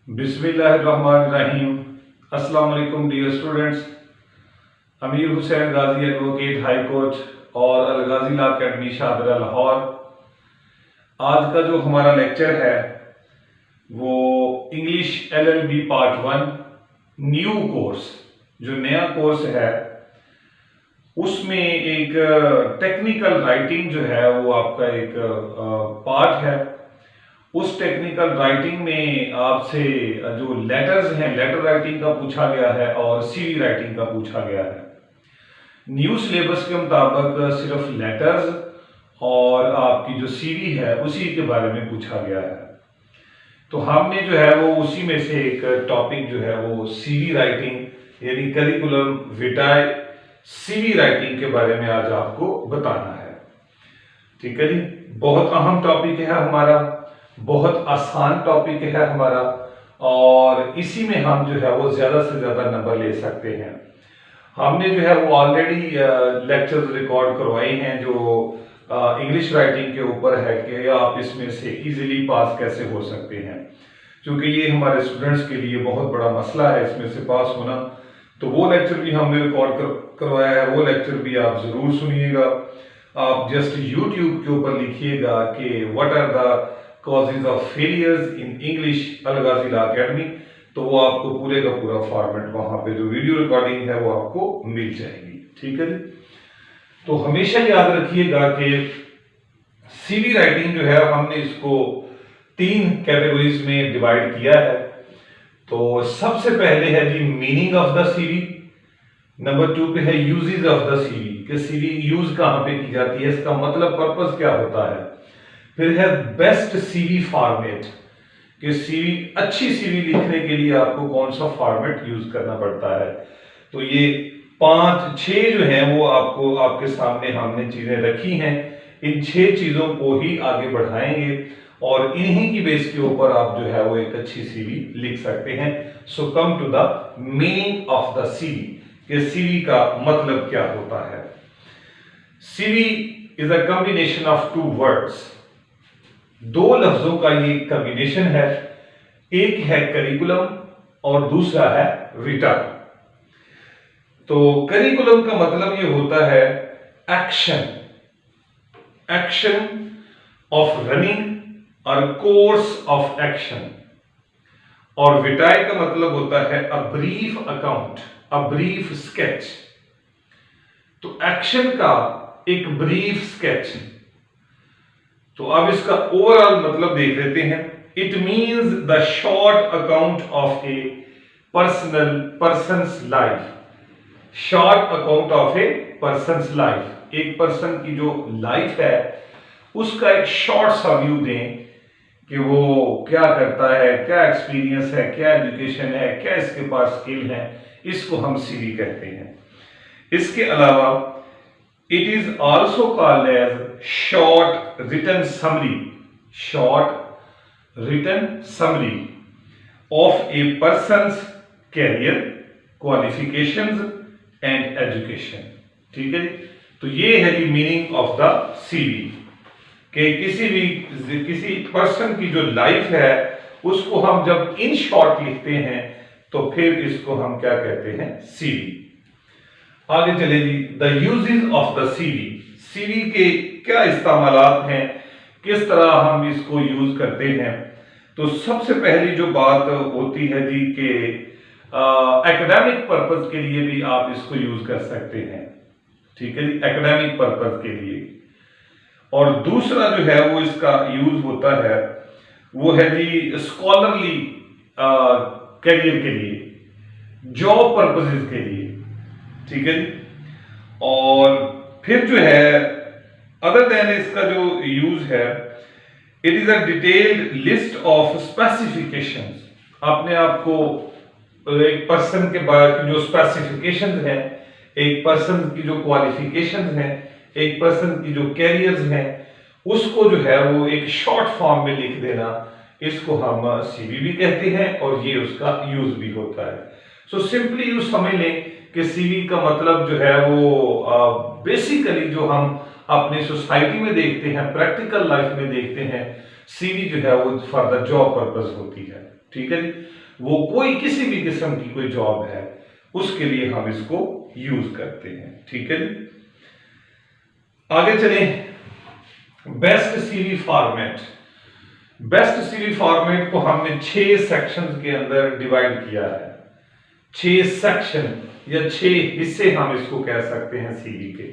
बिस्मिल्लाहिर्रहमानिर्रहीम। अस्सलाम वालेकुम डियर स्टूडेंट्स। अमीर हुसैन गाजी एडवोकेट हाई कोर्ट और अल गाजी लॉ अकेडमी शाहदरा लाहौर। आज का जो हमारा लेक्चर है वो English LLB part 1 new course, जो नया कोर्स है उसमें एक टेक्निकल राइटिंग जो है वो आपका एक पार्ट है। उस टेक्निकल राइटिंग में आपसे जो लेटर्स हैं, लेटर राइटिंग का पूछा गया है और CV राइटिंग का पूछा गया है। न्यू सिलेबस के मुताबिक सिर्फ लेटर्स और आपकी जो CV है उसी के बारे में पूछा गया है। तो हमने जो है वो उसी में से एक टॉपिक जो है वो CV राइटिंग यानी करिकुलम विटाए CV राइटिंग के बारे में आज आपको बताना है। ठीक है जी, बहुत अहम टॉपिक है हमारा, बहुत आसान टॉपिक है हमारा और इसी में हम जो है वो ज्यादा से ज्यादा नंबर ले सकते हैं। हमने जो है वो ऑलरेडी लेक्चर्स रिकॉर्ड करवाए हैं जो इंग्लिश राइटिंग के ऊपर है कि आप इसमें से इजीली पास कैसे हो सकते हैं, क्योंकि ये हमारे स्टूडेंट्स के लिए बहुत बड़ा मसला है इसमें से पास होना। तो वो लेक्चर भी हमने रिकॉर्ड करवाया है, वो लेक्चर भी आप जरूर सुनिएगा। आप जस्ट YouTube के ऊपर लिखिएगा कि what are the causes of failures in English Al Ghazi law academy, तो वो आपको पूरे का पूरा फॉर्मेट वहां पे जो वीडियो रिकॉर्डिंग है वो आपको मिल जाएगी। ठीक है जी, तो हमेशा याद रखिएगा कि CV राइटिंग जो है हमने इसको 3 कैटेगरीज में डिवाइड किया है। तो सबसे पहले है जी meaning of the CV, number 2 पे है यूजेस ऑफ द CV कि CV यूज कहां पे की जाती है, इसका मतलब पर्पस क्या होता है। फिर है बेस्ट CV फॉर्मेट कि CV अच्छी CV लिखने के लिए आपको कौन सा फॉर्मेट यूज करना पड़ता है। तो ये 5-6 जो है वो आपको आपके सामने हमने चीजें रखी हैं। इन 6 चीजों को ही आगे बढ़ाएंगे और इन्हीं की बेस के ऊपर आप जो है वो एक अच्छी CV लिख सकते हैं। So come to the meaning of the CV कि CV का मतलब क्या होता है। CV is a combination of 2 words, 2 लफ्जों का ये कॉम्बिनेशन है। एक है करिकुलम और दूसरा है रिटर्न। तो करिकुलम का मतलब ये होता है एक्शन, एक्शन ऑफ रनिंग और कोर्स ऑफ एक्शन, और विटाई का मतलब होता है a brief account, a brief sketch. तो एक्शन का एक ब्रीफ स्केच। तो अब इसका ओवरऑल मतलब देख लेते हैं। It means the short account of a persons life, short account of a persons life. एक पर्सन की जो लाइफ है उसका एक शॉर्ट सा व्यू दें कि वो क्या करता है, क्या एक्सपीरियंस है, क्या एजुकेशन है, क्या इसके पास स्किल है, इसको हम CV कहते हैं। इसके अलावा it is also called as short written summary, short written summary of a person's career, qualifications and education. ठीक है जी, तो ये है the meaning of the CV कि किसी पर्सन की जो लाइफ है उसको हम जब इन शॉर्ट लिखते हैं तो फिर इसको हम क्या कहते हैं, CV। आगे चले जी, the uses of the CV के क्या इस्तेमालात हैं, किस तरह हम इसको यूज करते हैं। तो सबसे पहली जो बात होती है जी कि एकेडमिक पर्पस के लिए भी आप इसको यूज कर सकते हैं। ठीक है जी, एकेडमिक पर्पस के लिए। और दूसरा जो है वो इसका यूज होता है वो है जी स्कॉलरली करियर के लिए, जॉब पर्पसेस के लिए। ठीक है जी, और फिर जो है अदर देन इसका जो यूज है, it is a detailed list of specifications. अपने आप को एक पर्सन के बारे में जो स्पेसिफिकेशंस हैं, एक पर्सन की जो क्वालिफिकेशंस हैं, एक पर्सन की जो कैरियर्स हैं, उसको जो है वो एक शॉर्ट फॉर्म में लिख देना, इसको हम CV भी कहते हैं और ये उसका यूज भी होता है। सो सिंपली यूज समझ लें कि CV का मतलब जो है वो बेसिकली जो हम अपनी सोसाइटी में देखते हैं, प्रैक्टिकल लाइफ में देखते हैं, सीवी जो है वो फॉर द जॉब पर्पज होती है, ठीक है जी। वो कोई किसी भी किस्म की कोई जॉब है उसके लिए हम इसको यूज करते हैं, ठीक है जी। आगे चलें, best CV format. Best CV format को हमने 6 सेक्शंस के अंदर डिवाइड किया है। 6 सेक्शन या 6 हिस्से हम इसको कह सकते हैं सीवी के,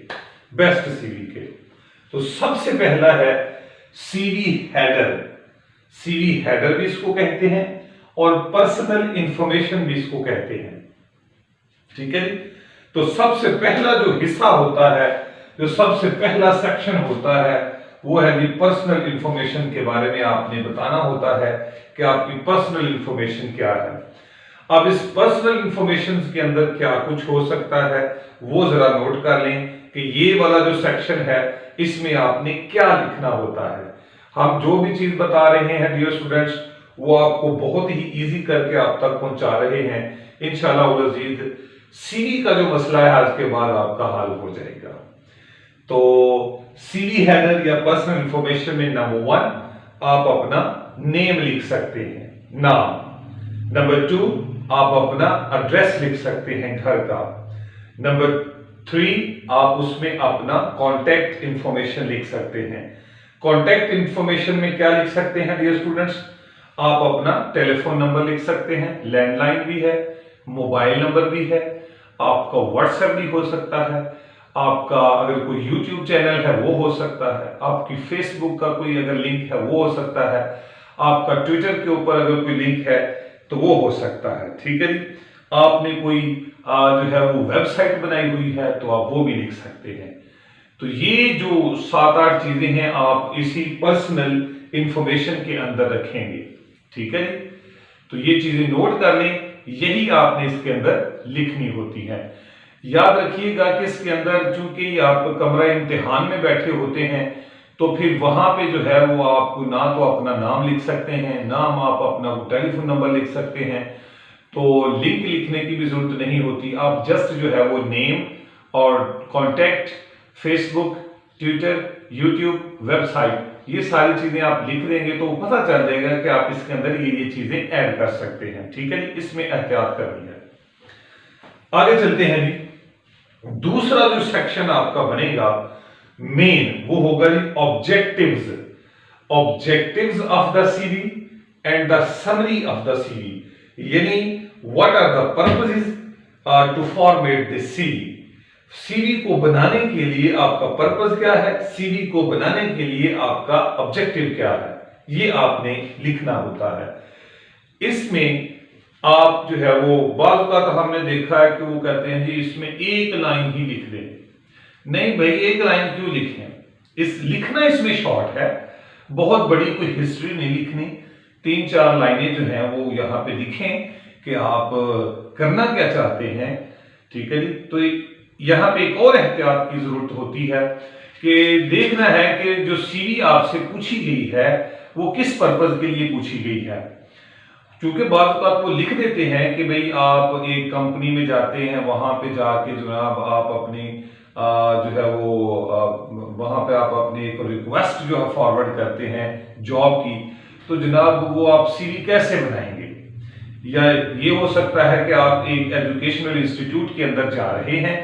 बेस्ट सीवी के। तो सबसे पहला है सीवी हेडर। सीवी हेडर भी इसको कहते हैं और पर्सनल इंफॉर्मेशन भी इसको कहते हैं, ठीक है जी। तो सबसे पहला जो हिस्सा होता है, जो सबसे पहला सेक्शन होता है, वो है जी पर्सनल इंफॉर्मेशन के बारे में आपने बताना होता है कि आपकी पर्सनल इंफॉर्मेशन क्या है। अब इस पर्सनल इंफॉर्मेशन के अंदर क्या कुछ हो सकता है वो जरा नोट कर लें कि ये वाला जो सेक्शन है इसमें आपने क्या लिखना होता है। हम जो भी चीज बता रहे हैं डियर स्टूडेंट्स वो आपको बहुत ही इजी करके आप तक पहुंचा रहे हैं इंशाल्लाह उल अजीज। सीवी का जो मसला है आज के बाद आपका हल हो जाएगा। तो सीवी हेडर या पर्सनल इंफॉर्मेशन में नंबर 1 आप अपना नेम लिख सकते हैं, नाम। नंबर 2 आप अपना एड्रेस लिख सकते हैं घर का। नंबर 3 आप उसमें अपना कॉन्टैक्ट इंफॉर्मेशन लिख सकते हैं। कॉन्टैक्ट इंफॉर्मेशन में क्या लिख सकते हैं डियर स्टूडेंट्स, आप अपना टेलीफोन नंबर लिख सकते हैं, लैंडलाइन भी है, मोबाइल नंबर भी है, आपका व्हाट्सएप भी हो सकता है, आपका अगर कोई यूट्यूब चैनल है वो हो सकता है, आपकी फेसबुक का कोई अगर लिंक है वो हो सकता है, आपका ट्विटर के ऊपर अगर कोई लिंक है तो वो हो सकता है, ठीक है जी। आपने कोई जो है वो वेबसाइट बनाई हुई है तो आप वो भी लिख सकते हैं। तो ये जो 7-8 चीजें हैं आप इसी पर्सनल इंफॉर्मेशन के अंदर रखेंगे, ठीक है जी। तो ये चीजें नोट कर लें, यही आपने इसके अंदर लिखनी होती है। याद रखिएगा कि इसके अंदर चूंकि आप कमरा इम्तिहान में बैठे होते हैं तो फिर वहां पे जो है वो आपको ना तो अपना नाम लिख सकते हैं, ना आप अपना टेलीफोन नंबर लिख सकते हैं, तो लिंक लिखने की भी जरूरत नहीं होती। आप जस्ट जो है वो नेम और contact, Facebook, Twitter, YouTube, website, ये सारी चीजें आप लिख देंगे तो पता चल जाएगा कि आप इसके अंदर ये चीजें ऐड कर सकते हैं, ठीक है जी। इसमें एहतियात करनी है। आगे चलते हैं जी। दूसरा जो सेक्शन आपका बनेगा मेन वो होगा जी objectives. Objectives of the CV and the summary of the CV, यानी what are the purposes to format the CV. CV को बनाने के लिए आपका पर्पस क्या है, सीवी को बनाने के लिए आपका ऑब्जेक्टिव क्या है, ये आपने लिखना होता है। इसमें आप जो है वो बाज़ का तो हमने देखा है कि वो कहते हैं जी इसमें एक लाइन ही लिख दें। नहीं भाई, एक लाइन क्यों लिखें, इस लिखना इसमें शॉर्ट है, बहुत बड़ी कोई हिस्ट्री नहीं लिखनी। 3-4 लाइनें जो हैं वो यहाँ पे लिखें कि आप करना क्या चाहते हैं, ठीक है जी। तो यहाँ पे एक और एहतियात की जरूरत होती है कि देखना है कि जो सीवी आपसे पूछी गई है वो किस पर्पज के लिए पूछी गई है। क्योंकि बात वो लिख देते हैं कि भाई आप एक कंपनी में जाते हैं, वहां पे जाके जनाब आप अपनी जो है वो वहां पे आप अपनी एक रिक्वेस्ट जो है फॉरवर्ड करते हैं जॉब की, तो जनाब वो आप सीवी कैसे बनाएंगे। या ये हो सकता है कि आप एक एजुकेशनल इंस्टीट्यूट के अंदर जा रहे हैं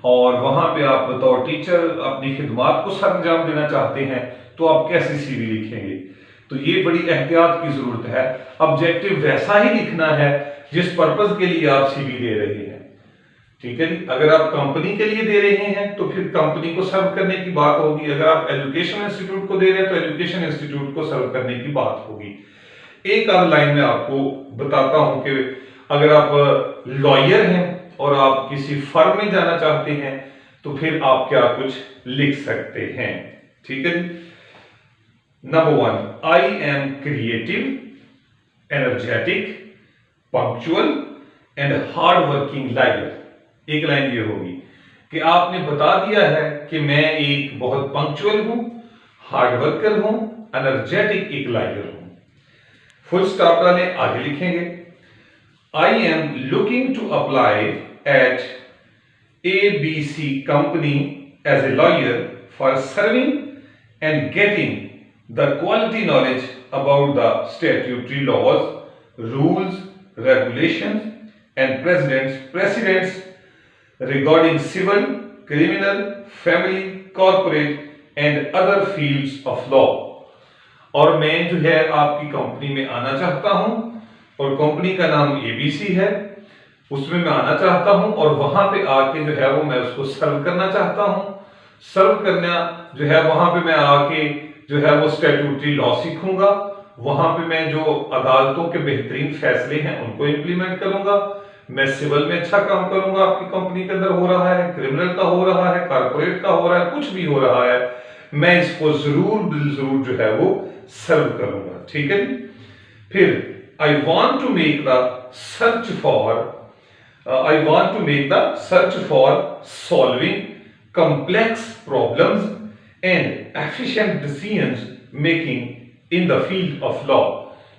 और वहां पे आप बतौर टीचर अपनी खिदमात को सरंजाम देना चाहते हैं, तो आप कैसे सीवी लिखेंगे। तो ये बड़ी एहतियात की जरूरत है। ऑब्जेक्टिव वैसा ही लिखना है जिस पर्पस के लिए आप सीवी दे रहे हैं, ठीक है जी। अगर आप कंपनी के लिए दे रहे हैं तो फिर कंपनी को सर्व करने की बात होगी, अगर आप एजुकेशन इंस्टीट्यूट को दे रहे हैं तो एजुकेशन इंस्टीट्यूट को सर्व करने की बात होगी। एक आध लाइन में आपको बताता हूं कि अगर आप लॉयर हैं और आप किसी फर्म में जाना चाहते हैं तो फिर आप क्या कुछ लिख सकते हैं, ठीक है जी। Number 1, I am creative, energetic, punctual and hard-working liar। एक लाइन ये होगी कि आपने बता दिया है कि मैं एक बहुत पंक्चुअल हूं, हार्ड वर्कर हूं, एनर्जेटिक एक लायर हूं। फुल स्टॉप डालें, आगे लिखेंगे I am looking to apply at ABC company as a lawyer for serving and getting the quality knowledge about the statutory laws, rules, regulations and precedents regarding civil, criminal, family, corporate and other fields of law। और मैं जो है आपकी company में आना चाहता हूं और कंपनी का नाम एबीसी है, उसमें मैं आना चाहता हूं और वहां पे आके जो है वो मैं उसको सर्व करना चाहता हूं। सर्व करना जो है वहां पे मैं आके जो है वो स्टैट्यूटरी लॉ सीखूंगा, वहां पे मैं जो अदालतों के बेहतरीन फैसले हैं उनको इंप्लीमेंट करूंगा। मैं सिविल में अच्छा काम करूंगा, आपकी कंपनी के अंदर हो रहा है, क्रिमिनल का हो रहा है, कारपोरेट का हो रहा है, कुछ भी हो रहा है, मैं इसको जरूर जो है वो सर्व करूंगा। ठीक है। फिर I want to make the search for solving complex problems and efficient decisions making in the field of law।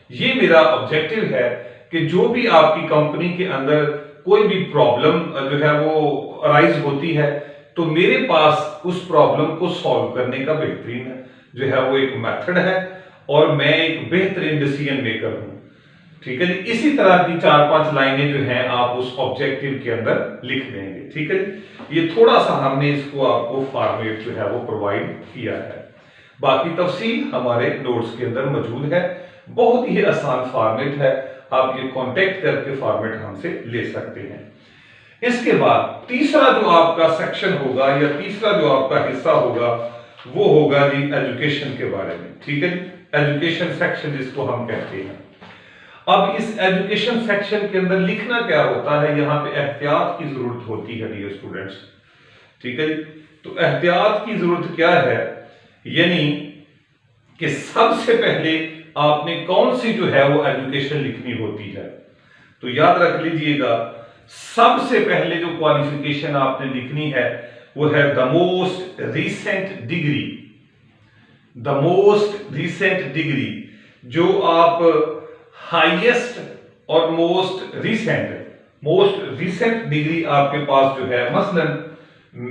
ये मेरा ऑब्जेक्टिव है कि जो भी आपकी कंपनी के अंदर कोई भी प्रॉब्लम जो है वो अराइज होती है तो मेरे पास उस प्रॉब्लम को सॉल्व करने का बेहतरीन जो है वो एक मेथड है और मैं एक बेहतरीन डिसीजन मेकर हूं। ठीक है जी। इसी तरह की 4-5 लाइनें जो हैं आप उस ऑब्जेक्टिव के अंदर लिख देंगे। ठीक है जी। ये थोड़ा सा हमने इसको आपको फॉर्मेट जो है वो प्रोवाइड किया है, बाकी तफसील हमारे नोट्स के अंदर मौजूद है। बहुत ही आसान फॉर्मेट है, आप ये कांटेक्ट करके फॉर्मेट हमसे ले सकते हैं। इसके बाद तीसरा जो आपका सेक्शन होगा या तीसरा जो आपका हिस्सा होगा वो होगा जी एजुकेशन के बारे में। ठीक है जी। एजुकेशन सेक्शन जिसको हम कहते हैं। अब इस एजुकेशन सेक्शन के अंदर लिखना क्या होता है, यहाँ पे एहतियात की जरूरत होती है डियर स्टूडेंट्स। ठीक है जी। तो एहतियात की जरूरत क्या है, यानी कि सबसे पहले आपने कौन सी जो है वो एजुकेशन लिखनी होती है। तो याद रख लीजिएगा, सबसे पहले जो क्वालिफिकेशन आपने लिखनी है वो है द मोस्ट रीसेंट डिग्री, जो आप हाईएस्ट और मोस्ट रीसेंट डिग्री आपके पास जो है, मसलन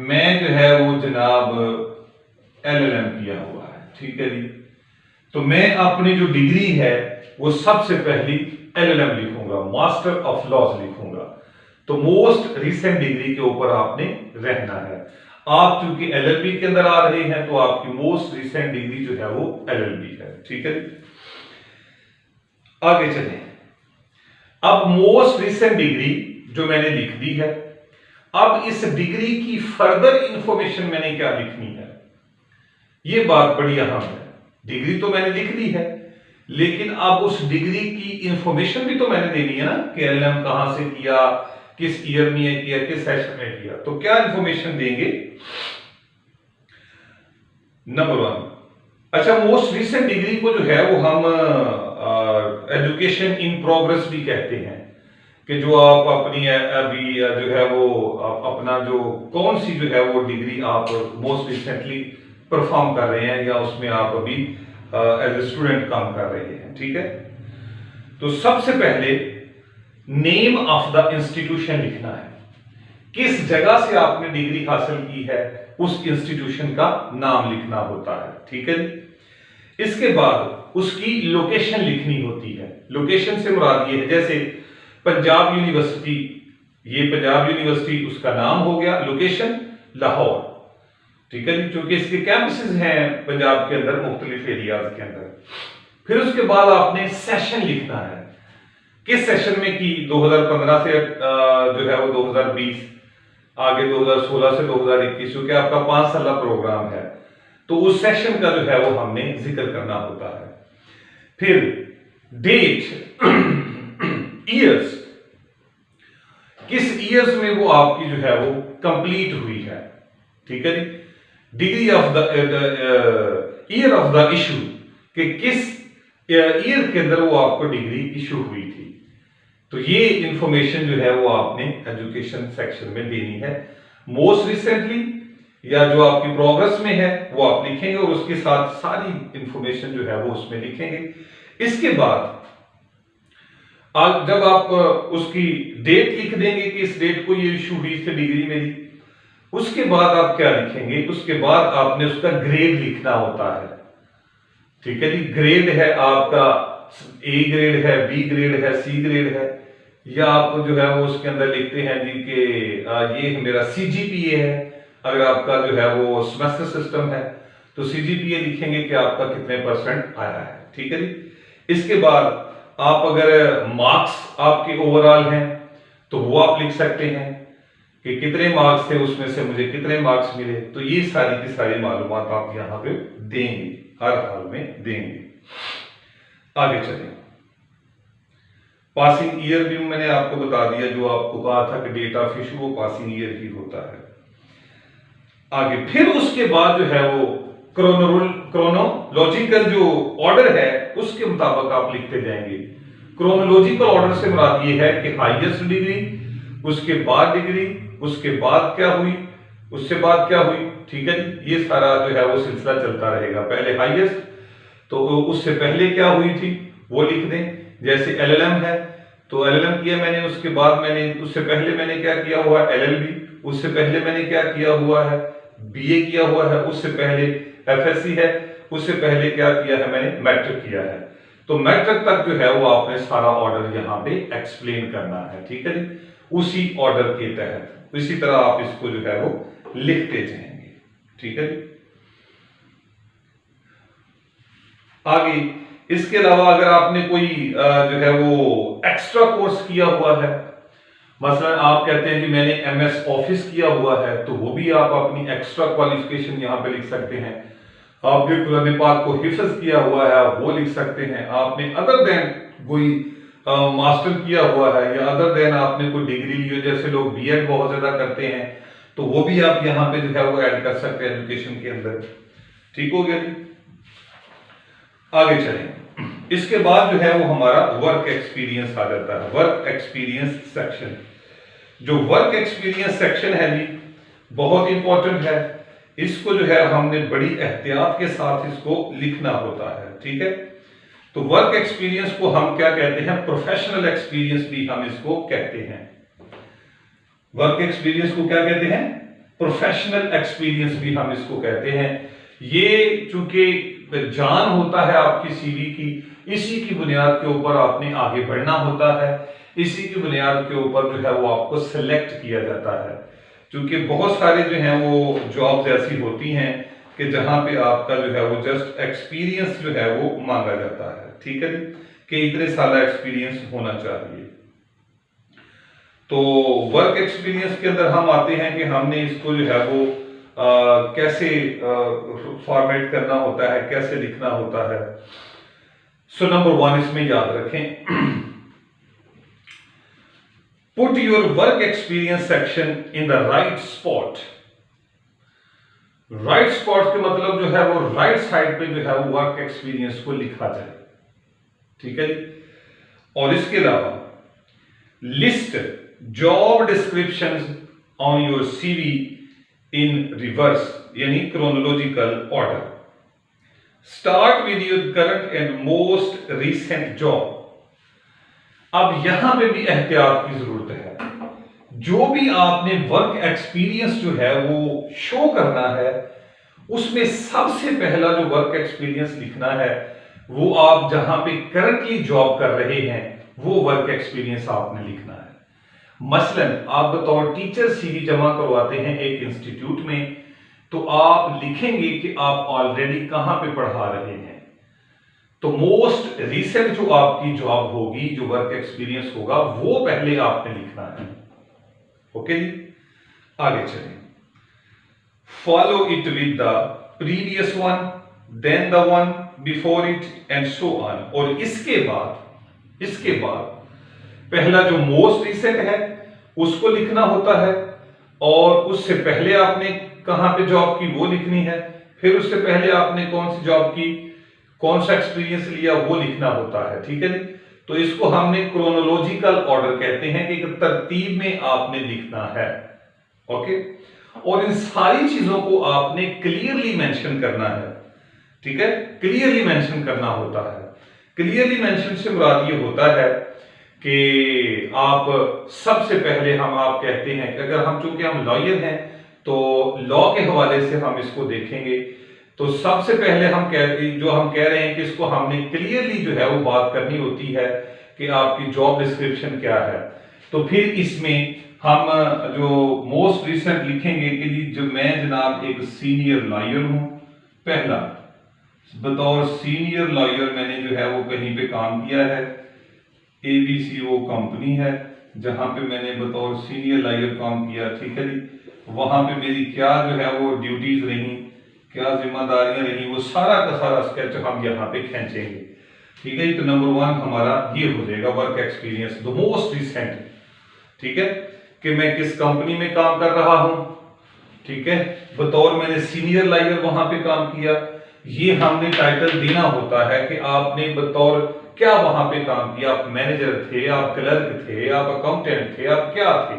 मैं जो है वो जनाब LLM किया हुआ है। ठीक है जी। तो मैं अपनी जो डिग्री है वो सबसे पहली LLM लिखूंगा, मास्टर ऑफ लॉज लिखूंगा। तो मोस्ट रीसेंट डिग्री के ऊपर आपने रहना है। आप चूंकि LLB के अंदर आ रहे हैं तो आपकी मोस्ट रीसेंट डिग्री जो है वो LLB है। ठीक है जी। आगे चलें। अब मोस्ट रीसेंट डिग्री जो मैंने लिख दी है, अब इस डिग्री की फर्दर इंफॉर्मेशन मैंने क्या लिखनी है, यह बात बड़ी अहम है। डिग्री तो मैंने लिख दी है, लेकिन अब उस डिग्री की इंफॉर्मेशन भी तो मैंने देनी है ना कि LLM कहां से किया, किस ईयर में किया, किस सेशन में किया। तो क्या इंफॉर्मेशन देंगे? नंबर 1, अच्छा मोस्ट रीसेंट डिग्री को जो है वो हम एजुकेशन इन प्रोग्रेस भी कहते हैं, कि जो आप अपनी अभी जो है वो अपना जो कौन सी जो है वो डिग्री आप मोस्ट रिसेंटली परफॉर्म कर रहे हैं या उसमें आप अभी एज ए स्टूडेंट काम कर रहे हैं। ठीक है। तो सबसे पहले नेम ऑफ द इंस्टीट्यूशन लिखना है, किस जगह से आपने डिग्री हासिल की है उस इंस्टीट्यूशन का नाम लिखना होता है। ठीक है जी। इसके बाद उसकी लोकेशन लिखनी होती है। लोकेशन से मुराद ये है, जैसे पंजाब यूनिवर्सिटी, ये पंजाब यूनिवर्सिटी उसका नाम हो गया, लोकेशन लाहौर। ठीक है जी। क्योंकि इसके कैंपसेस हैं पंजाब के अंदर, मुख्तलिफ एरियाज के अंदर। फिर उसके बाद आपने सेशन लिखना है, किस सेशन में की, 2015 से जो है वो 2020, आगे 2016 से 2021, क्योंकि आपका 5 साल प्रोग्राम है, तो उस सेशन का जो है वो हमने जिक्र करना होता है। फिर डेट, ईयर्स, किस ईयर्स में वो आपकी जो है वो कंप्लीट हुई है। ठीक है जी। Degree of the year of the issue, कि किस ईयर के अंदर वो आपको डिग्री इशू हुई थी। तो ये इंफॉर्मेशन जो है वो आपने एजुकेशन सेक्शन में देनी है। मोस्ट रिसेंटली या जो आपकी प्रोग्रेस में है वो आप लिखेंगे और उसके साथ सारी इंफॉर्मेशन जो है वो उसमें लिखेंगे। इसके बाद जब आप उसकी डेट लिख देंगे कि इस डेट को ये इशू हुई थी डिग्री मेरी, उसके बाद आप क्या लिखेंगे, उसके बाद आपने उसका ग्रेड लिखना होता है। ठीक है जी। ग्रेड है आपका ए ग्रेड है, बी ग्रेड है, सी ग्रेड है, या आप जो है वो उसके अंदर लिखते हैं जी कि ये मेरा सीजीपीए है। अगर आपका जो है वो सेमेस्टर सिस्टम है तो सीजीपीए लिखेंगे कि आपका कितने परसेंट आया है। ठीक है जी। इसके बाद आप अगर मार्क्स आपके ओवरऑल हैं तो वो आप लिख सकते हैं कि कितने मार्क्स थे, उसमें से मुझे कितने मार्क्स मिले। तो ये सारी की सारी मालूमात आप यहां पे देंगे, हर हाल में देंगे। आगे चलें। पासिंग ईयर भी मैंने आपको बता दिया, जो आपको कहा था कि डेट ऑफ इशू वो पासिंग ईयर ही होता है। आगे फिर उसके बाद जो है वो क्रोनोलॉजिकल जो ऑर्डर है उसके मुताबिक आप लिखते जाएंगे। क्रोनोलॉजिकल ऑर्डर से मुराद ये है कि हाईएस्ट डिग्री, उसके बाद डिग्री, उसके बाद क्या हुई, उससे बाद क्या हुई। ठीक है जी। ये सारा जो है वो सिलसिला चलता रहेगा। पहले हाईएस्ट, तो उससे पहले क्या हुई थी वो लिख दें। जैसे एलएलएम है तो एलएलएम किया मैंने, उसके बाद मैंने, उससे पहले मैंने क्या किया हुआ है एलएलबी, उससे पहले मैंने क्या किया हुआ है बीए किया हुआ है, उससे पहले एफएससी है, उससे पहले क्या किया है मैंने मैट्रिक किया है। तो मैट्रिक तक जो है वो आपने सारा ऑर्डर यहाँ पे एक्सप्लेन करना है। ठीक है जी। उसी ऑर्डर के तहत इसी तरह आप इसको जो है वो लिखते जाएंगे। ठीक है जी। आगे इसके अलावा अगर आपने कोई जो है वो एक्स्ट्रा कोर्स किया हुआ है, मसलन आप कहते हैं कि मैंने एमएस ऑफिस किया हुआ है, तो वो भी आप अपनी एक्स्ट्रा क्वालिफिकेशन यहां पे लिख सकते हैं। आपने कुरान पाक को हिफ्ज किया हुआ है वो लिख सकते हैं। आपने अदर देन कोई मास्टर किया हुआ है या अदर देन आपने कोई डिग्री ली हो, जैसे लोग बीएड बहुत ज्यादा करते हैं, तो वो भी आप यहाँ पे जो है वो ऐड कर सकते हैं एजुकेशन के अंदर। ठीक हो गया जी। आगे चलें। इसके बाद जो है वो हमारा वर्क एक्सपीरियंस आ जाता है, वर्क एक्सपीरियंस सेक्शन। जो वर्क एक्सपीरियंस सेक्शन है जी बहुत इंपॉर्टेंट है। इसको जो है हमने बड़ी एहतियात के साथ इसको लिखना होता है। ठीक है। तो वर्क एक्सपीरियंस को हम क्या कहते हैं, प्रोफेशनल एक्सपीरियंस भी हम इसको कहते हैं। वर्क एक्सपीरियंस को क्या कहते हैं, प्रोफेशनल एक्सपीरियंस भी हम इसको कहते हैं। ये चूंकि जान होता है आपकी सीवी की, इसी की बुनियाद के ऊपर आपने आगे बढ़ना होता है, इसी की बुनियाद के ऊपर जो है वो आपको सिलेक्ट किया जाता है। क्योंकि बहुत सारे जो हैं वो जॉब्स ऐसी होती हैं कि जहां पे आपका जो है वो जस्ट एक्सपीरियंस जो है वो मांगा जाता है। ठीक है कि इतने साल एक्सपीरियंस होना चाहिए। तो वर्क एक्सपीरियंस के अंदर हम आते हैं कि हमने इसको जो है वो कैसे फॉर्मेट करना होता है, कैसे लिखना होता है। सो नंबर 1 इसमें याद रखें, put your work experience section in the right spot. Right spot के मतलब जो है वो राइट साइड पे जो है वो वर्क एक्सपीरियंस को लिखा जाए। ठीक है जी। और इसके अलावा list job descriptions on your CV in reverse, यानी chronological order. Start with your current and most recent job. अब यहां पे भी एहतियात की जरूरत है। जो भी आपने वर्क एक्सपीरियंस जो है वो शो करना है, उसमें सबसे पहला जो वर्क एक्सपीरियंस लिखना है वो आप जहां पे करंटली जॉब कर रहे हैं वो वर्क एक्सपीरियंस आपने लिखना है। मसलन आप बतौर टीचर सीवी जमा करवाते हैं एक इंस्टीट्यूट में, तो आप लिखेंगे कि आप ऑलरेडी कहां पे पढ़ा रहे हैं। तो मोस्ट रीसेंट जो आपकी जॉब होगी, जो वर्क एक्सपीरियंस होगा, वो पहले आपने लिखना है। ओके जी। आगे चलें। Follow it with the previous one, then the one before it and so on. और इसके बाद पहला जो मोस्ट रिसेंट है उसको लिखना होता है, और उससे पहले आपने कहां पे जॉब की वो लिखनी है, फिर उससे पहले आपने कौन सी जॉब की, कौन सा एक्सपीरियंस लिया वो लिखना होता है। ठीक है जी। तो इसको हमने क्रोनोलॉजिकल ऑर्डर कहते हैं कि एक तरतीब में आपने लिखना है। ओके। और इन सारी चीजों को आपने क्लियरली मेंशन करना है। ठीक है। क्लियरली मेंशन करना होता है। क्लियरली मेंशन से मुराद ये होता है कि आप सबसे पहले आप कहते हैं कि अगर हम, चूंकि हम लॉयर हैं तो लॉ के हवाले से हम इसको देखेंगे तो सबसे पहले हम कह रहे हैं कि इसको हमने क्लियरली जो है वो बात करनी होती है कि आपकी जॉब डिस्क्रिप्शन क्या है। तो फिर इसमें हम जो मोस्ट रिसेंट लिखेंगे कि जी जो मैं जनाब एक सीनियर लॉयर हूं, पहला बतौर सीनियर लॉयर मैंने जो है वो कहीं पे काम किया है, एबीसी वो कंपनी है जहां पे मैंने बतौर सीनियर लॉयर काम किया, ठीक है जी। वहां पे मेरी क्या जो है वो ड्यूटीज रही, क्या जिम्मेदारियां रही, वो सारा का सारा स्केच हम यहाँ पे खींचेंगे, ठीक है जी। तो नंबर 1 हमारा ये हो जाएगा work experience the most recent, ठीक है, कि मैं किस कंपनी में काम कर रहा हूं, ठीक है, बतौर मैंने सीनियर लॉयर वहां पे काम किया। ये हमने टाइटल देना होता है कि आपने बतौर क्या वहां पे काम किया, आप मैनेजर थे, आप क्लर्क थे, आप अकाउंटेंट थे, आप क्या थे।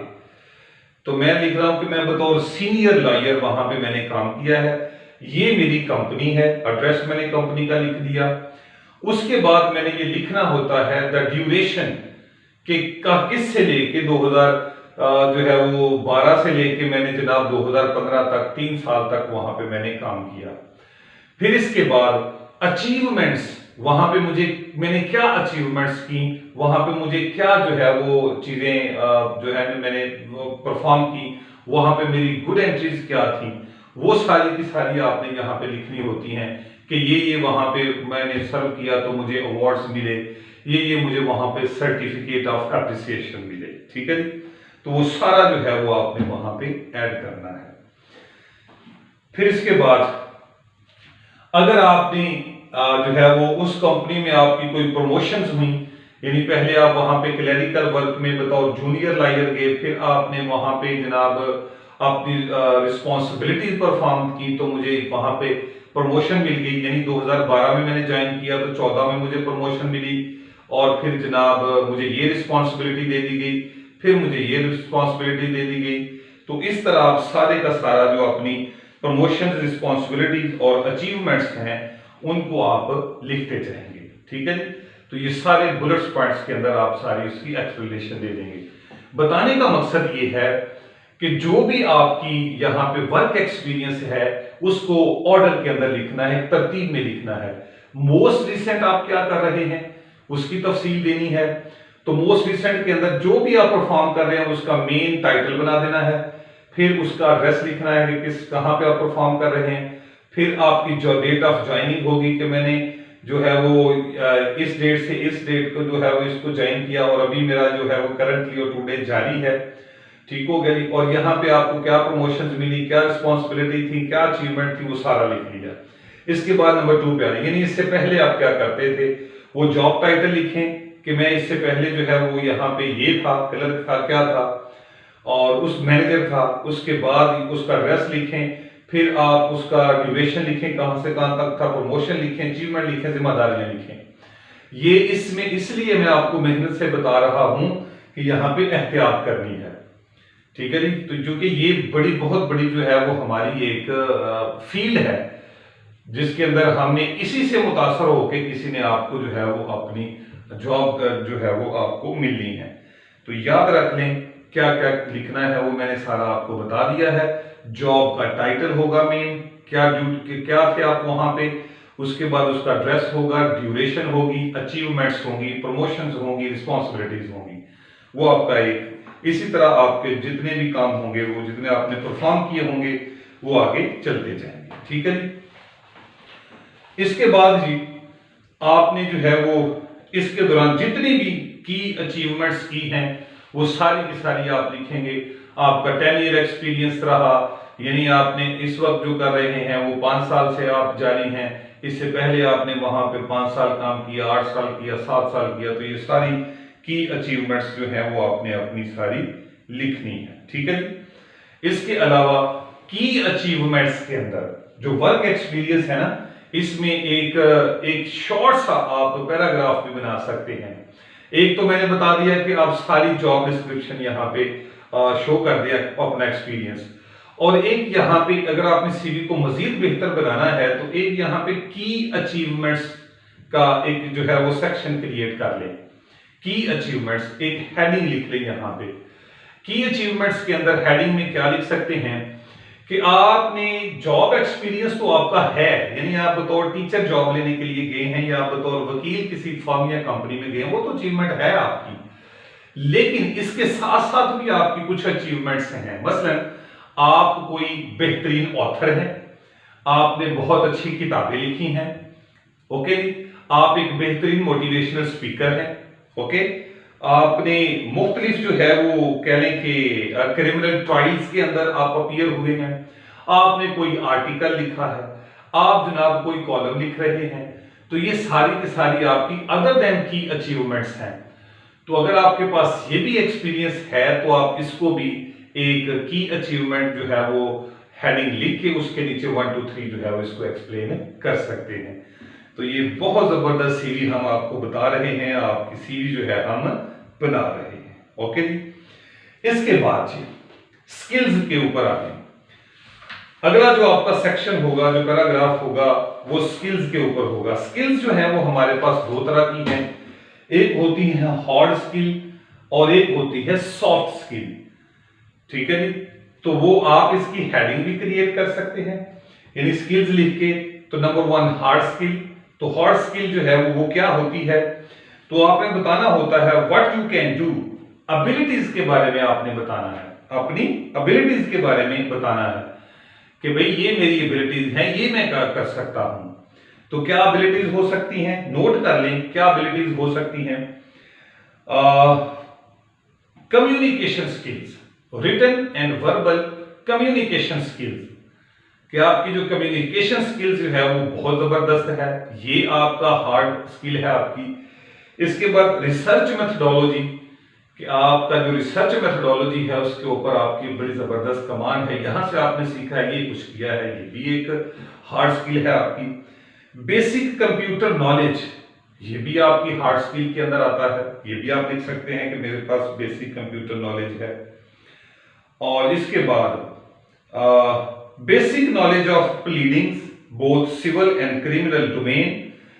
तो मैं लिख रहा हूं कि मैं बतौर सीनियर लॉयर वहां पे मैंने काम किया है, ये मेरी कंपनी है, एड्रेस मैंने कंपनी का लिख दिया। उसके बाद मैंने ये लिखना होता है द ड्यूरेशन कि किस से लेके 2000 जो है वो 12 से लेके मैंने जनाब 2015 तक 3 साल तक वहां पे मैंने काम किया। फिर इसके बाद अचीवमेंट्स, वहां पे मैंने क्या अचीवमेंट्स की, वहां पे मुझे क्या जो है वो चीजें जो है मैंने परफॉर्म की, वहां पे मेरी गुड एंट्रीज क्या थी, वो सारी की सारी आपने यहाँ पे लिखनी होती हैं कि ये वहां पे मैंने सर्व किया तो मुझे अवार्ड्स मिले, ये मुझे वहां पे सर्टिफिकेट ऑफ एप्रिसिएशन मिले, ठीक है जी। तो वो सारा जो है वो आपने वहां पे ऐड करना है। फिर इसके बाद अगर आपने जो है वो उस कंपनी में आपकी कोई प्रमोशंस हुई, यानी पहले आप वहां पे क्लरिकल वर्क में बताओ जूनियर लॉयर गए, फिर आपने वहां पे जनाब अपनी रिस्पॉन्सिबिलिटी परफॉर्म की तो मुझे वहां पे प्रमोशन मिल गई, यानी 2012 में मैंने ज्वाइन किया तो 14 में मुझे प्रमोशन मिली, और फिर जनाब मुझे ये रिस्पॉन्सिबिलिटी दे दी गई, फिर मुझे ये रिस्पॉन्सिबिलिटी दे दी गई। तो इस तरह आप सारे का सारा जो अपनी प्रमोशन, रिस्पॉन्सिबिलिटीज और अचीवमेंट्स हैं उनको आप लिखते जाएंगे, ठीक है जी। तो ये सारे बुलेट्स पॉइंट्स के अंदर आप सारी उसकी एक्सप्लेनेशन दे देंगे। बताने का मकसद ये है कि जो भी आपकी यहाँ पे वर्क एक्सपीरियंस है उसको ऑर्डर के अंदर लिखना है, तरतीब में लिखना है। मोस्ट रिसेंट आप क्या कर रहे हैं उसकी तफसील देनी है। तो मोस्ट रिसेंट के अंदर जो भी आप परफॉर्म कर रहे हैं उसका मेन टाइटल बना देना है, फिर उसका एड्रेस लिखना है कि कहां पे आप परफॉर्म कर रहे हैं, फिर आपकी जो डेट ऑफ ज्वाइनिंग होगी कि मैंने जो है वो इस डेट से इस डेट को जो है वो इसको ज्वाइन किया और अभी मेरा जो है वो करंटली और टुडे जारी है, ठीक हो गई। और यहाँ पे आपको क्या प्रमोशंस मिली, क्या रिस्पॉन्सिबिलिटी थी, क्या अचीवमेंट थी, वो सारा लिख लिया। इसके बाद नंबर 2 पे आए, यानी इससे पहले आप क्या करते थे वो जॉब टाइटल लिखें कि मैं इससे पहले जो है वो यहाँ पे ये था, क्लर्क था, क्या था, और उस मैनेजर था। उसके बाद उसका एड्रेस लिखें, फिर आप उसका ड्यूरेशन लिखें, कहां से कहां तक था, प्रमोशन लिखें, अचीवमेंट लिखें, जिम्मेदारियां लिखें। ये इसमें इसलिए मैं आपको मेहनत से बता रहा हूं कि यहाँ पे एहतियात करनी है, ठीक है जी। तो जो कि ये बहुत बड़ी जो है वो हमारी एक फील्ड है जिसके अंदर हमने इसी से मुतासर होकर किसी ने आपको जो है वो अपनी जॉब जो है वो आपको मिलनी है। तो याद रख लें क्या क्या लिखना है वो मैंने सारा आपको बता दिया है। जॉब का टाइटल होगा मेन, क्या थे आप वहां पे, उसके बाद उसका एड्रेस होगा, ड्यूरेशन होगी, अचीवमेंट्स होंगी, प्रमोशंस होंगी, रिस्पॉन्सिबिलिटीज होंगी, वो आपका एक। इसी तरह आपके जितने भी काम होंगे वो जितने आपने परफॉर्म किए होंगे वो आगे चलते जाएंगे, ठीक है जी। इसके बाद जी आपने जो है वो इसके दौरान जितनी भी की अचीवमेंट्स की हैं वो सारी की सारी आप लिखेंगे। आपका 10 ईयर एक्सपीरियंस रहा, यानी आपने इस वक्त जो कर रहे हैं वो 5 साल से आप जारी हैं, इससे पहले आपने वहां पे 5 साल काम किया, 8 साल किया, 7 साल किया। तो ये सारी की अचीवमेंट्स जो है वो आपने अपनी सारी लिखनी है, ठीक है जी। इसके अलावा की अचीवमेंट्स के अंदर जो वर्क एक्सपीरियंस है ना, इसमें एक शॉर्ट सा आप पैराग्राफ भी बना सकते हैं। एक तो मैंने बता दिया कि आप सारी जॉब डिस्क्रिप्शन यहाँ पे शो कर दिया अपना एक्सपीरियंस, और एक यहाँ पे अगर आपने सीवी को मजीद बेहतर बनाना है तो एक यहाँ पे की अचीवमेंट्स का एक जो है वो सेक्शन क्रिएट कर ले। की अचीवमेंट्स एक हेडिंग लिख ले। यहाँ पे की अचीवमेंट्स के अंदर हेडिंग में क्या लिख सकते हैं कि आपने जॉब एक्सपीरियंस तो आपका है, यानी आप बतौर टीचर जॉब लेने के लिए गए हैं या आप बतौर वकील किसी फर्म या कंपनी में गए हैं, वो तो अचीवमेंट है आपकी। लेकिन इसके साथ साथ भी आपकी कुछ अचीवमेंट्स हैं। मसलन आप कोई बेहतरीन ऑथर हैं, आपने बहुत अच्छी किताबें लिखी हैं, ओके। आप एक बेहतरीन मोटिवेशनल स्पीकर हैं, ओके। आपने मुख्तलिफ जो है वो कह लें कि क्रिमिनल ट्रायल्स के अंदर आप अपीयर हुए हैं, आपने कोई आर्टिकल लिखा है, आप जनाब कोई कॉलम लिख रहे हैं। तो ये सारी की सारी आपकी अदर देन की अचीवमेंट्स हैं। तो अगर आपके पास ये भी एक्सपीरियंस है तो आप इसको भी एक की अचीवमेंट जो है वो हेडिंग लिख के उसके नीचे 1 2 3 जो है वो इसको एक्सप्लेन कर सकते हैं। तो ये बहुत जबरदस्त सीवी हम आपको बता रहे हैं, आपकी सीवी जो है हम बना रहे हैं, ओके जी। इसके बाद जी स्किल्स के ऊपर आते हैं। अगला जो आपका सेक्शन होगा, जो पैराग्राफ होगा, वो स्किल्स के ऊपर होगा। स्किल्स जो है वो हमारे पास दो तरह की हैं, एक होती है हार्ड स्किल और एक होती है सॉफ्ट स्किल, ठीक है जी। तो वो आप इसकी हेडिंग भी क्रिएट कर सकते हैं, यानी स्किल्स लिख के। तो नंबर 1 हार्ड स्किल। तो हार्ड स्किल जो है वो क्या होती है, तो आपने बताना होता है what you can do, abilities के बारे में आपने बताना है, अपनी एबिलिटीज के बारे में बताना है कि भाई ये मेरी एबिलिटीज हैं, ये मैं कर सकता हूं। तो क्या एबिलिटीज हो सकती हैं, नोट कर लें क्या एबिलिटीज हो सकती हैं। Communication skills, written and verbal communication skills, कि आपकी जो कम्युनिकेशन स्किल्स जो है वो बहुत जबरदस्त है, ये आपका हार्ड स्किल है आपकी। इसके बाद रिसर्च मेथडोलॉजी, कि आपका जो रिसर्च मेथडोलॉजी है उसके ऊपर आपकी बड़ी जबरदस्त कमांड है, यहां से आपने सीखा है, ये कुछ किया है, ये भी एक हार्ड स्किल है आपकी। बेसिक कंप्यूटर नॉलेज, ये भी आपकी हार्ड स्किल के अंदर आता है, ये भी आप लिख सकते हैं कि मेरे पास बेसिक कंप्यूटर नॉलेज है। और इसके बाद basic knowledge of pleadings both civil and criminal domain,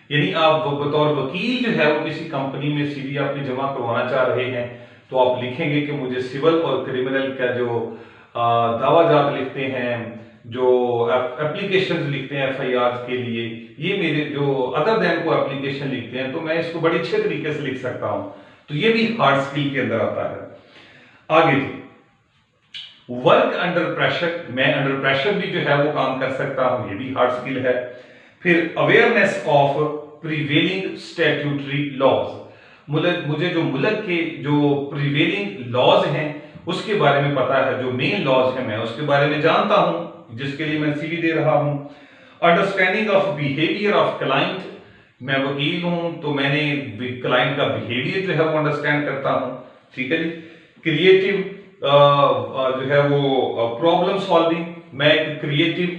यानी आप बतौर वकील जो है वो किसी कंपनी में सीवी आपने जमा करवाना चाह रहे हैं, तो आप लिखेंगे कि मुझे सिविल और क्रिमिनल का जो दावाजात लिखते हैं, जो एप्लीकेशंस लिखते हैं एफआईआर के लिए, ये मेरे जो अदर देन को एप्लीकेशन लिखते हैं, तो मैं इसको बड़ी अच्छे तरीके से लिख सकता हूं। तो ये भी हार्ड स्किल के अंदर आता है। आगे जी वर्क अंडर प्रेशर, मैं अंडर प्रेशर भी जो है वो काम कर सकता हूं, ये भी हार्ड स्किल है। फिर awareness of prevailing statutory laws, मुझे जो मुल्क के जो प्रिवेलिंग लॉज हैं उसके बारे में पता है, जो मेन लॉज है मैं उसके बारे में जानता हूं, जिसके लिए मैं सीवी दे रहा हूं। Understanding of behaviour of client, मैं वकील हूं तो मैंने क्लाइंट का बिहेवियर जो है वो अंडरस्टैंड करता हूं, ठीक है जी। क्रिएटिव जो है वो प्रॉब्लम सॉल्विंग, मैं एक क्रिएटिव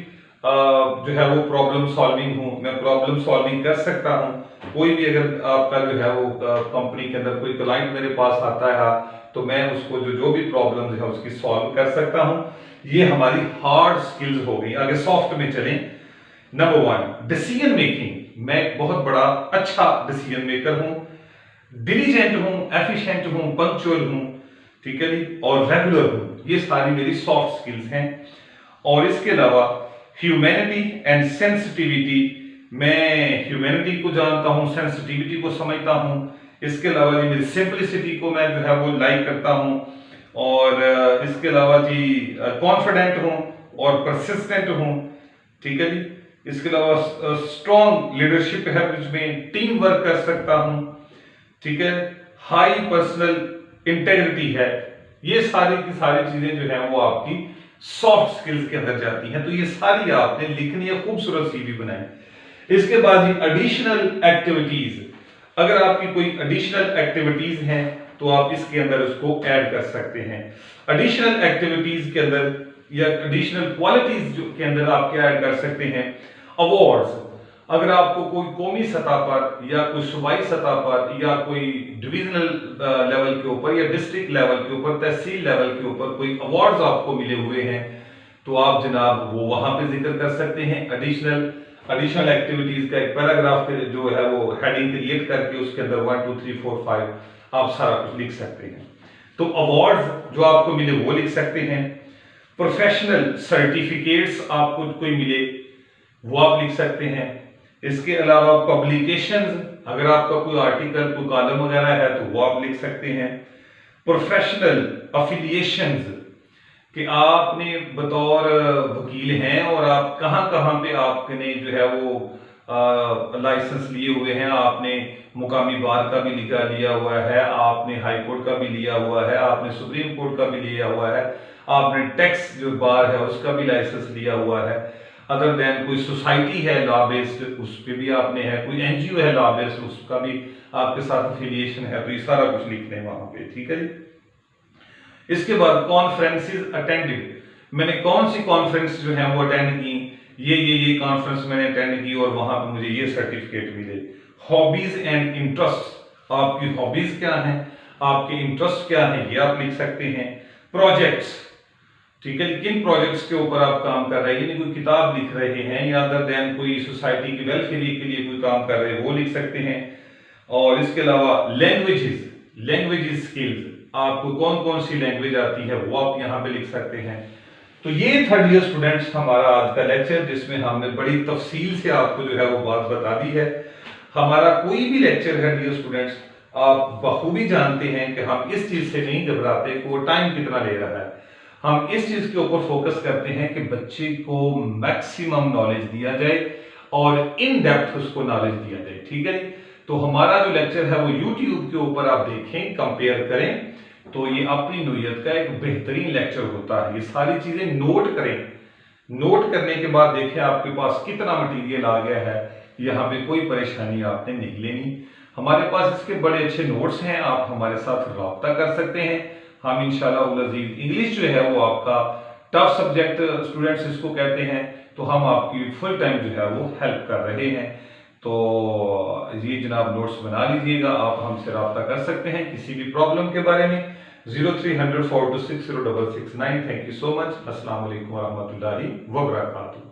जो है वो प्रॉब्लम सॉल्विंग हूं, मैं प्रॉब्लम सॉल्विंग कर सकता हूं। कोई भी अगर आपका जो है वो कंपनी के अंदर कोई क्लाइंट मेरे पास आता है तो मैं उसको जो भी प्रॉब्लम है उसकी सॉल्व कर सकता हूं। ये हमारी हार्ड स्किल्स हो गई। आगे सॉफ्ट में चलें। नंबर 1 डिसीजन मेकिंग, मैं एक बहुत बड़ा अच्छा डिसीजन मेकर हूं, डिलीजेंट हूं, एफिशिएंट हूं, पंक्चुअल हूं, ठीक है जी, और रेगुलर हूं। ये सारी मेरी सॉफ्ट स्किल्स हैं। और इसके अलावा ह्यूमैनिटी एंड सेंसिटिविटी, मैं ह्यूमैनिटी को जानता हूं, सेंसिटिविटी को समझता हूं। इसके अलावा जी मेरी सिंपलिसिटी को मैं जो है वो लाइक करता हूं। और इसके अलावा जी कॉन्फिडेंट हूं और परसिस्टेंट हूं, ठीक है जी। इसके अलावा स्ट्रॉन्ग लीडरशिप है, जिसमें टीम वर्क कर सकता हूं, ठीक है। हाई पर्सनल इंटेग्रिटी है। ये सारी की सारी चीजें जो है वो आपकी सॉफ्ट स्किल्स के अंदर जाती हैं। तो ये सारी आपने लिखनी है, खूबसूरत सीवी बनाए। इसके बाद जी एडिशनल एक्टिविटीज, अगर आपकी कोई एडिशनल एक्टिविटीज हैं तो आप इसके अंदर उसको ऐड कर सकते हैं। एडिशनल एक्टिविटीज के अंदर या एडिशनल क्वालिटीज के अंदर आप क्या ऐड कर सकते हैं। अवार्ड्स, अगर आपको कोई कौमी सतह पर या कोई सूबाई सतह पर या कोई डिविजनल लेवल के ऊपर या डिस्ट्रिक्ट लेवल के ऊपर, तहसील लेवल के ऊपर कोई अवार्ड्स आपको मिले हुए हैं तो आप जनाब वो वहां पे जिक्र कर सकते हैं। एडिशनल एक्टिविटीज का एक पैराग्राफ जो है वो हेडिंग क्रिएट करके उसके अंदर 1 2 3 4 5 आप सारा कुछ लिख सकते हैं। तो अवार्ड्स जो आपको मिले वो लिख सकते हैं। प्रोफेशनल सर्टिफिकेट्स आपको कोई मिले वो आप लिख सकते हैं। इसके अलावा पब्लिकेशंस, अगर आपका कोई आर्टिकल, कोई कॉलम वगैरह है तो वो आप लिख सकते हैं। प्रोफेशनल अफिलिएशंस, कि आपने बतौर वकील हैं और आप कहां कहां पे आपने जो है वो लाइसेंस लिए हुए हैं। आपने मुकामी बार का भी लिया हुआ है, आपने हाई कोर्ट का भी लिया हुआ है, आपने सुप्रीम कोर्ट का भी लिया हुआ है, आपने टैक्स जो बार है उसका भी लाइसेंस लिया हुआ है। अदर देन कोई सोसाइटी है लॉ बेस्ड, उस पर भी आपने है, कोई एनजीओ है लॉ बेस्ड, उसका भी आपके साथ एफिलिएशन है, तो ये सारा कुछ लिख लें वहां पे। ठीक है जी। इसके बाद कॉन्फ्रेंसेस अटेंडेड, मैंने कौन सी कॉन्फ्रेंस जो है वो अटेंड की, ये कॉन्फ्रेंस मैंने अटेंड की और वहां पे मुझे ये सर्टिफिकेट मिले। हॉबीज एंड इंटरेस्ट, आपकी हॉबीज क्या हैं, आपके इंटरेस्ट क्या हैं, ये आप लिख सकते हैं। प्रोजेक्ट्स, ठीक है, किन प्रोजेक्ट्स के ऊपर आप काम कर रहे हैं, यानी कोई किताब लिख रहे हैं या अदर देन कोई सोसाइटी की वेलफेयर के लिए कोई काम कर रहे हैं वो लिख सकते हैं। और इसके अलावा लैंग्वेजेस स्किल्स, आपको कौन कौन सी लैंग्वेज आती है वो आप यहाँ पे लिख सकते हैं। तो ये थर्ड ईयर स्टूडेंट्स हमारा आज का लेक्चर, जिसमें हमने बड़ी तफसील से आपको जो है वो बात बता दी है। हमारा कोई भी लेक्चर है डियर स्टूडेंट्स, आप बखूबी जानते हैं कि हम इस चीज से नहीं घबराते कि वो टाइम कितना ले रहा है। हम इस चीज के ऊपर फोकस करते हैं कि बच्चे को मैक्सिमम नॉलेज दिया जाए और इन डेप्थ उसको नॉलेज दिया जाए। ठीक है, तो हमारा जो लेक्चर है वो YouTube के ऊपर आप देखें, कंपेयर करें, तो ये अपनी नोयत का एक बेहतरीन लेक्चर होता है। ये सारी चीजें नोट करें, नोट करने के बाद देखें आपके पास कितना मटेरियल आ गया है। यहाँ पे कोई परेशानी आपने नहीं लेनी। हमारे पास इसके बड़े अच्छे नोट्स हैं, आप हमारे साथ रब्ता कर सकते हैं। हम इंशाल्लाह अज़ीज़, इंग्लिश जो है वो आपका टफ सब्जेक्ट स्टूडेंट्स इसको कहते हैं, तो हम आपकी फुल टाइम जो है वो हेल्प कर रहे हैं। तो ये जनाब नोट्स बना लीजिएगा, आप हमसे रब्ता कर सकते हैं किसी भी प्रॉब्लम के बारे में। 0300 426 0669। Thank you so much. अस्सलाम वालेकुम व रहमतुल्लाहि व बरकातुहू।